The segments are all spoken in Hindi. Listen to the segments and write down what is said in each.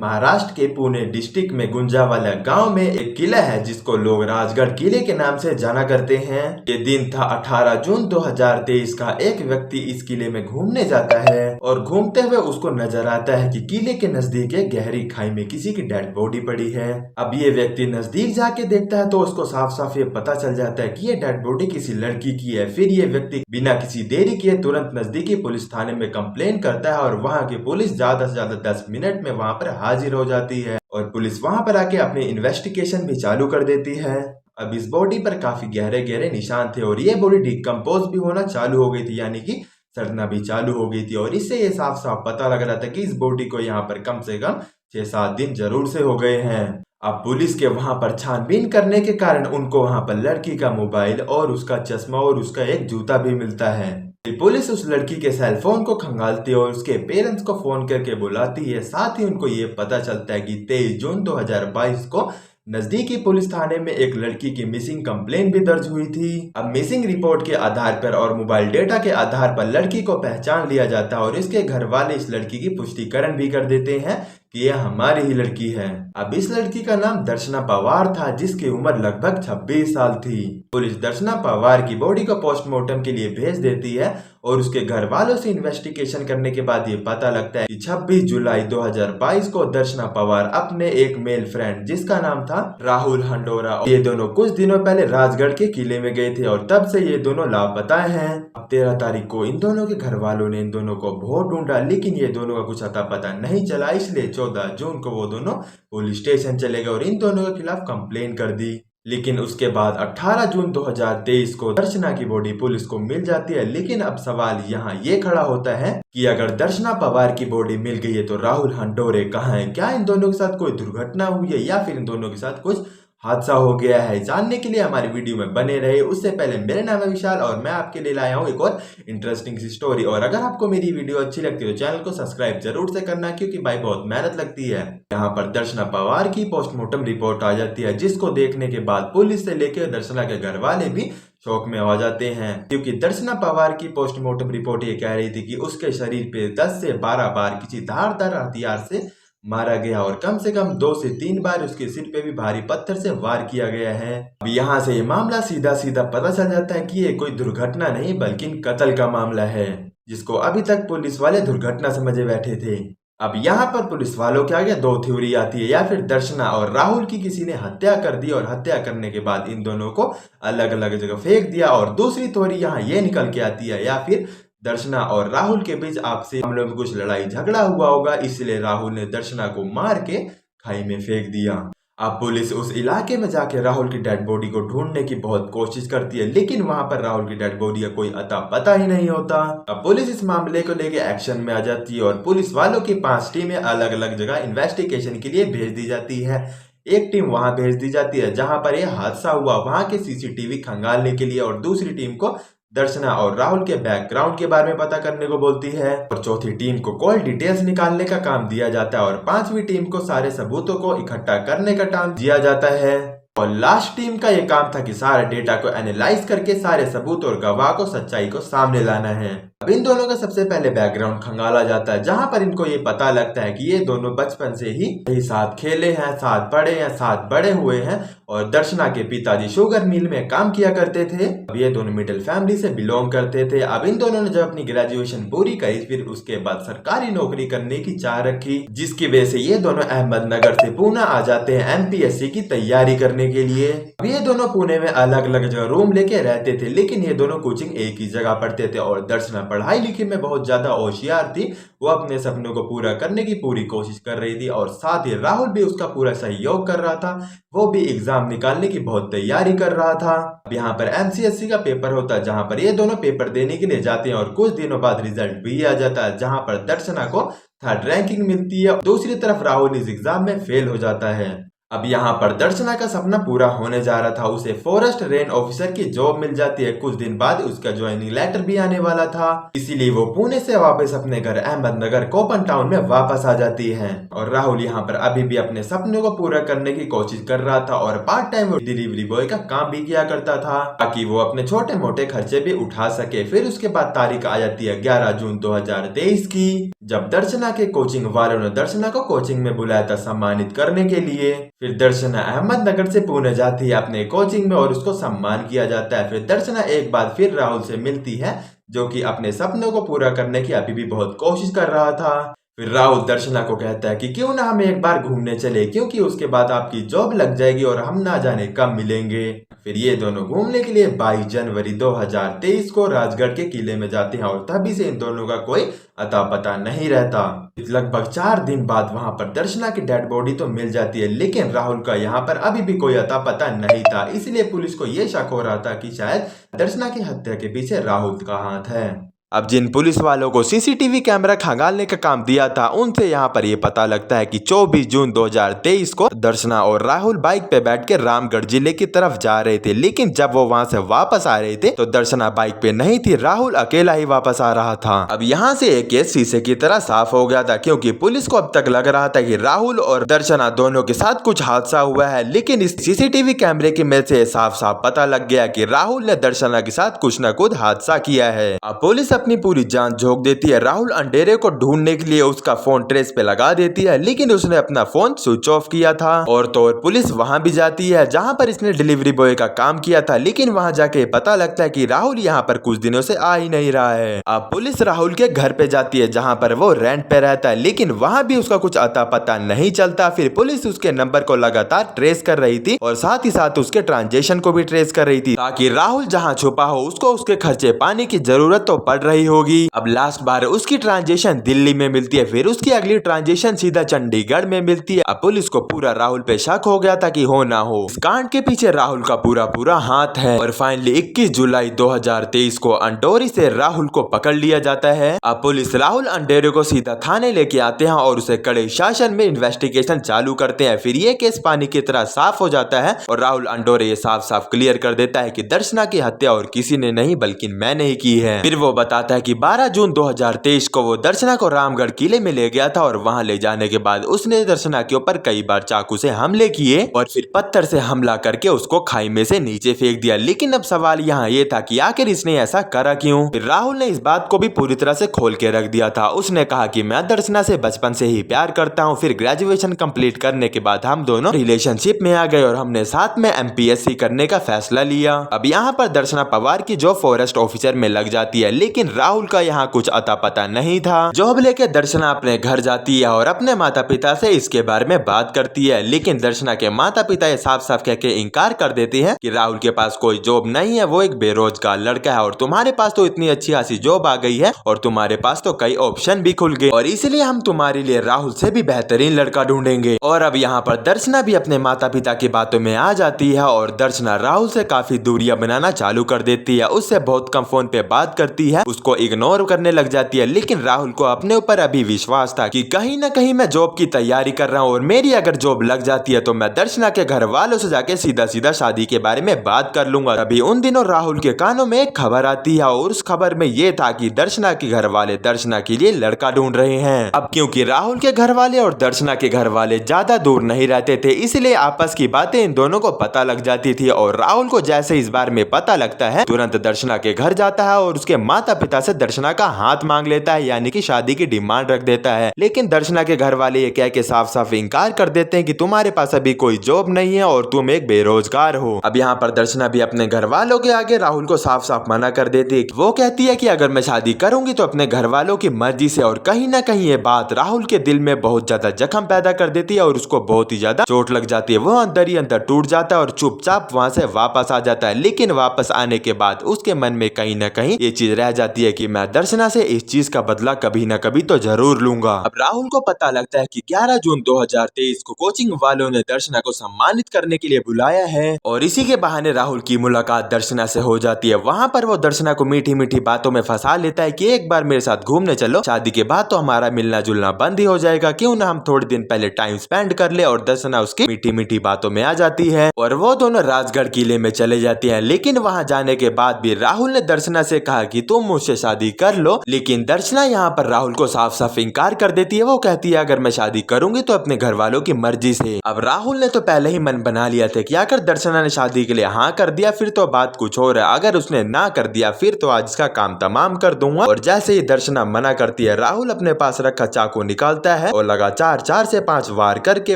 महाराष्ट्र के पुणे डिस्ट्रिक्ट में गुंजावाला गांव में एक किला है जिसको लोग राजगढ़ किले के नाम से जाना करते हैं। ये दिन था 18 जून 2023 का। एक व्यक्ति इस किले में घूमने जाता है और घूमते हुए उसको नजर आता है कि किले के नजदीक एक गहरी खाई में किसी की डेड बॉडी पड़ी है। अब ये व्यक्ति नजदीक जाके देखता है तो उसको साफ साफ ये पता चल जाता है कि ये डेड बॉडी किसी लड़की की है। फिर ये व्यक्ति बिना किसी देरी किए तुरंत नजदीकी पुलिस थाने में कंप्लेन करता है और वहाँ की पुलिस ज्यादा से ज्यादा 10 मिनट में वहाँ पर हाजिर हो जाती है और पुलिस वहाँ पर आके अपनी इन्वेस्टिगेशन भी चालू कर देती है। अब इस बॉडी पर काफी गहरे गहरे निशान थे और ये बॉडी डिकम्पोज भी होना चालू हो गई थी, यानी कि सड़ना भी चालू हो गई थी। और इससे ये साफ साफ पता लग रहा था कि इस बॉडी को यहाँ पर कम से कम 6-7 दिन जरूर से हो गए हैं। अब पुलिस के वहां पर छानबीन करने के कारण उनको वहां पर लड़की का मोबाइल और उसका चश्मा और उसका एक जूता भी मिलता है। पुलिस उस लड़की के सेल फोन को खंगालती है और उसके पेरेंट्स को फोन करके बुलाती है। साथ ही उनको ये पता चलता है कि 23 जून 2022 को नजदीकी पुलिस थाने में एक लड़की की मिसिंग कंप्लेन भी दर्ज हुई थी। अब मिसिंग रिपोर्ट के आधार पर और मोबाइल डेटा के आधार पर लड़की को पहचान लिया जाता है और इसके घर वाले इस लड़की की पुष्टिकरण भी कर देते हैं कि यह हमारी ही लड़की है। अब इस लड़की का नाम दर्शना पवार था जिसकी उम्र लगभग 26 साल थी। पुलिस दर्शना पवार की बॉडी को पोस्टमार्टम के लिए भेज देती है और उसके घर वालों से इन्वेस्टिगेशन करने के बाद ये पता लगता है कि 26 जुलाई 2022 को दर्शना पवार अपने एक मेल फ्रेंड जिसका नाम था राहुल हंडोरा, ये दोनों कुछ दिनों पहले राजगढ़ के किले में गए थे और तब से ये दोनों लापता हैं। अब 13 तारीख को इन दोनों के घर वालों ने इन दोनों को बहुत ढूंढा लेकिन ये दोनों का कुछ अता पता नहीं चला, इसलिए 14 जून को वो दोनों पुलिस स्टेशन चले गए और इन दोनों के खिलाफ कंप्लेन कर दी। लेकिन उसके बाद 18 जून 2023 को दर्शना की बॉडी पुलिस को मिल जाती है। लेकिन अब सवाल यहाँ ये खड़ा होता है कि अगर दर्शना पवार की बॉडी मिल गई है तो राहुल हंडोरे कहाँ है? क्या इन दोनों के साथ कोई दुर्घटना हुई है या फिर इन दोनों के साथ कुछ हादसा हो गया है? जानने के लिए हमारी वीडियो में बने रहे। उससे पहले मेरा नाम है विशाल और मैं आपके लिए लाया हूँ एक और इंटरेस्टिंग सी स्टोरी। और अगर आपको मेरी वीडियो अच्छी लगती है तो चैनल को सब्सक्राइब जरूर से करना क्योंकि भाई बहुत मेहनत लगती है। यहाँ पर दर्शना पवार की पोस्टमार्टम रिपोर्ट आ जाती है जिसको देखने के बाद पुलिस से लेकर दर्शना के घर वाले भी शौक में आ जाते हैं क्योंकि दर्शना पवार की पोस्टमार्टम रिपोर्ट ये कह रही थी कि उसके शरीर पे 10 से 12 बार किसी धारदार हथियार से मारा गया और कम से कम 2 से 3 बार उसके सिर पे भी भारी पत्थर से वार किया गया है। अब यहाँ से ये मामला सीधा सीधा पता चल जाता है कि ये कोई दुर्घटना नहीं बल्कि कत्ल का मामला है जिसको अभी तक पुलिस वाले दुर्घटना समझे बैठे थे। अब यहाँ पर पुलिस वालों के आगे 2 थ्योरी आती है, या फिर दर्शना और राहुल की किसी ने हत्या कर दी और हत्या करने के बाद इन दोनों को अलग अलग जगह फेंक दिया, और दूसरी थ्योरी यहाँ ये निकल के आती है या फिर दर्शना और राहुल के बीच आपसी मामलों में कुछ लड़ाई झगड़ा हुआ होगा इसलिए राहुल ने दर्शना को मार के खाई में फेंक दिया। अब पुलिस उस इलाके में जाके राहुल की डेड बॉडी को ढूंढने की बहुत कोशिश करती है लेकिन वहां पर राहुल की डेड बॉडी का कोई अता पता ही नहीं होता। अब पुलिस इस मामले को लेके एक्शन में आ जाती है और पुलिस वालों की 5 टीमें अलग अलग जगह इन्वेस्टिगेशन के लिए भेज दी जाती है। एक टीम वहां भेज दी जाती है जहां पर यह हादसा हुआ वहां के सीसीटीवी खंगालने के लिए और दूसरी टीम को दर्शना और राहुल के बैकग्राउंड के बारे में पता करने को बोलती है और चौथी टीम को कॉल डिटेल्स निकालने का काम दिया जाता है और 5वीं टीम को सारे सबूतों को इकट्ठा करने का काम दिया जाता है और लास्ट टीम का ये काम था कि सारे डेटा को एनालाइज करके सारे सबूत और गवाह को सच्चाई को सामने लाना है। अब इन दोनों का सबसे पहले बैकग्राउंड खंगाला जाता है जहां पर इनको ये पता लगता है कि ये दोनों बचपन से ही साथ खेले हैं, साथ पढ़े हैं, साथ बड़े हुए हैं और दर्शना के पिताजी शुगर मिल में काम किया करते थे। अब ये दोनों मिडिल फैमिली से बिलोंग करते थे। अब इन दोनों ने जब अपनी ग्रेजुएशन पूरी करी फिर उसके बाद सरकारी नौकरी करने की चाह रखी जिसकी वजह से ये दोनों अहमदनगर से पुणे आ जाते हैं एमपीएससी की तैयारी करने के लिए। अब ये दोनों पुणे में अलग अलग जगह रूम लेके रहते थे लेकिन ये दोनों कोचिंग एक ही जगह पढ़ते थे और दर्शना पढ़ाई लिखी में बहुत ज्यादा होशियार थी। वो अपने सपनों को पूरा करने की पूरी कोशिश कर रही थी और साथ ही राहुल भी उसका पूरा सहयोग कर रहा था। वो भी एग्जाम निकालने की बहुत तैयारी कर रहा था। अब यहाँ पर एमसीएससी का पेपर होता है जहाँ पर ये दोनों पेपर देने के लिए जाते हैं और कुछ दिनों बाद रिजल्ट भी आ जाता है जहाँ पर दर्शना को 3rd रैंकिंग मिलती है। दूसरी तरफ राहुल इस एग्जाम में फेल हो जाता है। अब यहाँ पर दर्शना का सपना पूरा होने जा रहा था। उसे फॉरेस्ट रेंज ऑफिसर की जॉब मिल जाती है। कुछ दिन बाद उसका ज्वाइनिंग लेटर भी आने वाला था, इसीलिए वो पुणे से वापस अपने घर अहमदनगर कोपन टाउन में वापस आ जाती है। और राहुल यहाँ पर अभी भी अपने सपने को पूरा करने की कोशिश कर रहा था और पार्ट टाइम डिलीवरी बॉय का काम भी किया करता था ताकि वो अपने छोटे मोटे खर्चे भी उठा सके। फिर उसके बाद तारीख आ जाती है 11 जून 2023 की, जब दर्शना के कोचिंग वालों ने दर्शना को कोचिंग में बुलाया था सम्मानित करने के लिए। फिर दर्शना अहमदनगर से पुणे जाती है अपने कोचिंग में और उसको सम्मान किया जाता है। फिर दर्शना एक बार फिर राहुल से मिलती है, जो कि अपने सपनों को पूरा करने की अभी भी बहुत कोशिश कर रहा था। फिर राहुल दर्शना को कहता है कि क्यों ना हम एक बार घूमने चले, क्योंकि उसके बाद आपकी जॉब लग जाएगी और हम ना जाने कब मिलेंगे। फिर ये दोनों घूमने के लिए 22 जनवरी 2023 को राजगढ़ के किले में जाते हैं और तभी से इन दोनों का कोई अता पता नहीं रहता। लगभग 4 दिन बाद वहां पर दर्शना की डेड बॉडी तो मिल जाती है, लेकिन राहुल का यहाँ पर अभी भी कोई अता पता नहीं था। इसलिए पुलिस को ये शक हो रहा था कि शायद दर्शना की हत्या के पीछे राहुल का हाथ है। अब जिन पुलिस वालों को सीसीटीवी कैमरा खंगालने का काम दिया था, उनसे यहाँ पर ये पता लगता है कि 24 जून 2023 को दर्शना और राहुल बाइक पे बैठ के रामगढ़ जिले की तरफ जा रहे थे, लेकिन जब वो वहाँ से वापस आ रहे थे तो दर्शना बाइक पे नहीं थी, राहुल अकेला ही वापस आ रहा था। अब यहाँ से एक केस शीशे की तरह साफ हो गया था, क्योंकि पुलिस को अब तक लग रहा था कि राहुल और दर्शना दोनों के साथ कुछ हादसा हुआ है, लेकिन इस सीसीटीवी कैमरे की मदद से साफ साफ पता लग गया कि राहुल ने दर्शना के साथ कुछ न कुछ हादसा किया है। अब पुलिस अपनी पूरी जान झोंक देती है। राहुल अंधेरे को ढूंढने के लिए उसका फोन ट्रेस पे लगा देती है, लेकिन उसने अपना फोन स्विच ऑफ किया था। और तो और पुलिस वहां भी जाती है जहां पर इसने डिलीवरी बॉय का काम किया था, लेकिन वहां जाके पता लगता है कि राहुल यहाँ पर कुछ दिनों से आ ही नहीं रहा है। अब पुलिस राहुल के घर पे जाती है जहाँ पर वो रेंट पे रहता है, लेकिन वहां भी उसका कुछ अता पता नहीं चलता। फिर पुलिस उसके नंबर को लगातार ट्रेस कर रही थी और साथ ही साथ उसके ट्रांजेक्शन को भी ट्रेस कर रही थी, ताकि राहुल जहाँ छुपा हो उसको उसके खर्चे पाने की जरूरत तो पड़ रही होगी। अब लास्ट बार उसकी ट्रांजेक्शन दिल्ली में मिलती है, फिर उसकी अगली ट्रांजेक्शन सीधा चंडीगढ़ में मिलती है। अब पुलिस को पूरा राहुल पे शक हो गया था कि हो ना हो इस कांड के पीछे राहुल का पूरा हाथ है। और फाइनली 21 जुलाई 2023 को अंडोरी से राहुल को पकड़ लिया जाता है। अब पुलिस राहुल अंडोरी को सीधा थाने लेके आते हैं और उसे कड़े शासन में इन्वेस्टिगेशन चालू करते हैं। फिर ये केस पानी की तरह साफ हो जाता है और राहुल अंडोरी ये साफ साफ क्लियर कर देता है कि दर्शना की हत्या और किसी ने नहीं बल्कि मैंने ही की है। फिर वो बताता है कि 12 जून 2023 को वो दर्शना को रामगढ़ किले में ले गया था और वहां ले जाने के बाद उसने दर्शना के ऊपर कई बार चाकू से हमले किए और फिर पत्थर से हमला करके उसको खाई में से नीचे फेंक दिया। लेकिन अब सवाल यहाँ ये था कि आखिर इसने ऐसा करा क्यों। फिर राहुल ने इस बात को भी पूरी तरह से खोल के रख दिया था। उसने कहा कि मैं दर्शना से बचपन से ही प्यार करता हूँ। फिर ग्रेजुएशन कंप्लीट करने के बाद हम दोनों रिलेशनशिप में आ गए और हमने साथ में MPSC करने का फैसला लिया। अब यहाँ पर दर्शना पवार की जॉब फॉरेस्ट ऑफिसर में लग जाती है, लेकिन राहुल का यहाँ कुछ अता पता नहीं था। जॉब लेके दर्शना अपने घर जाती है और अपने माता पिता से इसके बारे में बात करती है, लेकिन दर्शना के माता पिता ये साफ साफ कह के इनकार कर देते हैं कि राहुल के पास कोई जॉब नहीं है, वो एक बेरोजगार लड़का है और तुम्हारे पास तो इतनी अच्छी खासी जॉब आ गई है और तुम्हारे पास तो कई ऑप्शन भी खुल गए और इसलिए हम तुम्हारे लिए राहुल से भी बेहतरीन लड़का ढूंढेंगे। और अब यहाँ पर दर्शना भी अपने माता पिता की बातों में आ जाती है और दर्शना राहुल से काफी दूरियां बनाना चालू कर देती है। उससे बहुत कम फोन पे बात करती है, उसको इग्नोर करने लग जाती है। लेकिन राहुल को अपने ऊपर अभी विश्वास था कि कहीं ना कहीं मैं जॉब की तैयारी कर रहा हूँ और मेरी अगर जॉब लग जाती है तो मैं दर्शना के घर वालों से जाके सीधा सीधा शादी के बारे में बात कर लूंगा। अभी उन दिनों राहुल के कानों में एक खबर आती है और उस खबर में ये था कि दर्शना के घर वाले दर्शना के लिए लड़का ढूंढ रहे हैं। अब क्योंकि राहुल के घर वाले और दर्शना के घर वाले ज्यादा दूर नहीं रहते थे, इसलिए आपस की बातें इन दोनों को पता लग जाती थी और राहुल को जैसे इस बारे में पता लगता है तुरंत दर्शना के घर जाता है और उसके माता पिता से दर्शना का हाथ मांग लेता है, यानी कि शादी की डिमांड रख देता है। लेकिन दर्शना के घर वाले ये कह के साफ साफ इनकार कर देते हैं कि तुम्हारे पास अभी कोई जॉब नहीं है और तुम एक बेरोजगार हो। अब यहाँ पर दर्शना भी अपने घर वालों के आगे राहुल को साफ साफ मना कर देती है। वो कहती है कि अगर मैं शादी करूंगी तो अपने घर वालों की मर्जी से, और कहीं ना कहीं ये बात राहुल के दिल में बहुत ज्यादा जख्म पैदा कर देती है और उसको बहुत ही ज्यादा चोट लग जाती है। वो अंदर ही अंदर टूट जाता है और चुपचाप वहां से वापस आ जाता है। लेकिन वापस आने के बाद उसके मन में कहीं ना कहीं ये चीज रह जाती जाती है कि मैं दर्शना से इस चीज का बदला कभी न कभी तो जरूर लूंगा। अब राहुल को पता लगता है कि 11 जून 2023 को कोचिंग वालों ने दर्शना को सम्मानित करने के लिए बुलाया है और इसी के बहाने राहुल की मुलाकात दर्शना से हो जाती है। वहाँ पर वो दर्शना को मीठी मीठी बातों में फंसा लेता है कि एक बार मेरे साथ घूमने चलो, शादी के बाद तो हमारा मिलना जुलना बंद ही हो जाएगा, क्यों ना हम थोड़े दिन पहले टाइम स्पेंड कर ले। और दर्शना उसकी मीठी मीठी बातों में आ जाती है और वो दोनों राजगढ़ किले में चले जाते हैं। लेकिन वहाँ जाने के बाद भी राहुल ने दर्शना से कहा कि तुम मुझसे शादी कर लो, लेकिन दर्शना यहाँ पर राहुल को साफ साफ इंकार कर देती है। वो कहती है अगर मैं शादी करूंगी तो अपने घर वालों की मर्जी से। अब राहुल ने तो पहले ही मन बना लिया था कि अगर दर्शना ने शादी के लिए हाँ कर दिया फिर तो बात कुछ और है, अगर उसने ना कर दिया फिर तो आज इसका काम तमाम कर दूंगा। और जैसे ही दर्शना मना करती है, राहुल अपने पास रखा चाकू निकालता है और लगातार 4 से 5 वार करके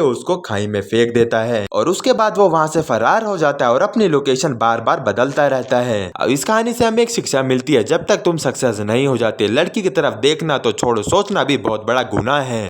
उसको खाई में फेंक देता है और उसके बाद वो वहाँ से फरार हो जाता है और अपनी लोकेशन बार बार बदलता रहता है। अब इस कहानी से हमें एक शिक्षा मिलती है, जब तक तुम सक्सेस नहीं हो जाते लड़की की तरफ देखना तो छोड़ो, सोचना भी बहुत बड़ा गुनाह है।